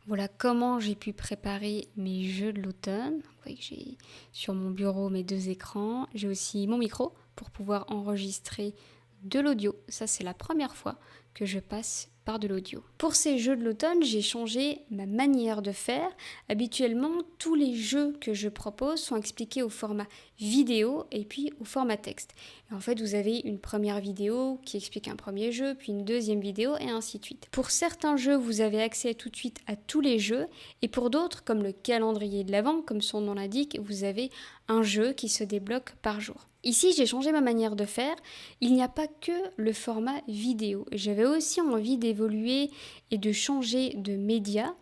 Voilà comment j'ai pu préparer mes jeux de l'automne. Vous voyez que j'ai sur mon bureau mes deux écrans. J'ai aussi mon micro pour pouvoir enregistrer de l'audio. Ça, c'est la première fois que je passe par de l'audio. Pour ces jeux de l'automne, j'ai changé ma manière de faire. Habituellement, tous les jeux que je propose sont expliqués au format vidéo et puis au format texte. Et en fait, vous avez une première vidéo qui explique un premier jeu, puis une deuxième vidéo et ainsi de suite. Pour certains jeux, vous avez accès tout de suite à tous les jeux et pour d'autres, comme le calendrier de l'Avent, comme son nom l'indique, vous avez un jeu qui se débloque par jour. Ici, j'ai changé ma manière de faire. Il n'y a pas que le format vidéo. J'avais aussi envie d'évoluer et de changer de média.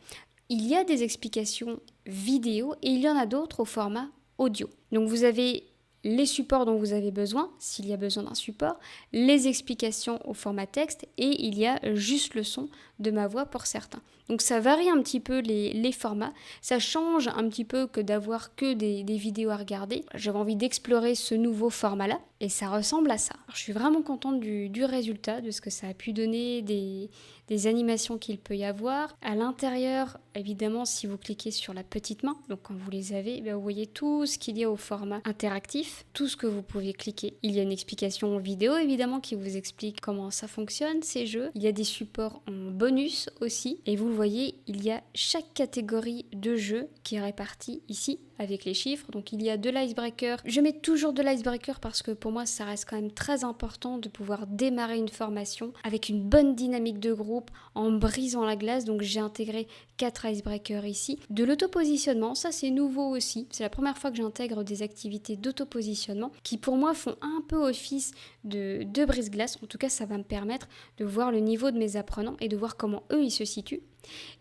Il y a des explications vidéo et il y en a d'autres au format audio. Donc vous avez les supports dont vous avez besoin, s'il y a besoin d'un support, les explications au format texte et il y a juste le son de ma voix pour certains. Donc ça varie un petit peu les formats, ça change un petit peu que d'avoir que des vidéos à regarder. J'avais envie d'explorer ce nouveau format-là et ça ressemble à ça. Alors, je suis vraiment contente du résultat, de ce que ça a pu donner, des animations qu'il peut y avoir. À l'intérieur, évidemment, si vous cliquez sur la petite main, donc quand vous les avez, vous voyez tout ce qu'il y a au format interactif, tout ce que vous pouvez cliquer. Il y a une explication vidéo, évidemment, qui vous explique comment ça fonctionne, ces jeux. Il y a des supports en bonus aussi. Et vous le voyez, il y a chaque catégorie de jeu qui est répartie ici avec les chiffres. Donc il y a de l'icebreaker. Je mets toujours de l'icebreaker parce que pour moi, ça reste quand même très important de pouvoir démarrer une formation avec une bonne dynamique de groupe en brisant la glace. Donc j'ai intégré 4 icebreakers ici. De l'autopositionnement, ça c'est nouveau aussi. C'est la première fois que j'intègre des activités d'autopositionnement qui pour moi font un peu office de brise-glace. En tout cas, ça va me permettre de voir le niveau de mes apprenants et de voir comment eux ils se situent.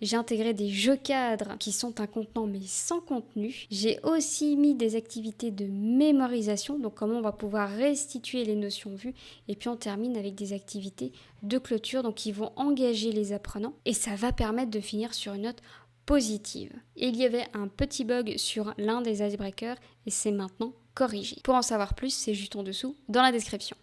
J'ai intégré des jeux cadres qui sont un contenant mais sans contenu. J'ai aussi mis des activités de mémorisation, donc comment on va pouvoir restituer les notions vues. Et puis on termine avec des activités de clôture, donc qui vont engager les apprenants. Et ça va permettre de finir sur une note positive. Et il y avait un petit bug sur l'un des icebreakers et c'est maintenant corrigé. Pour en savoir plus, c'est juste en dessous dans la description.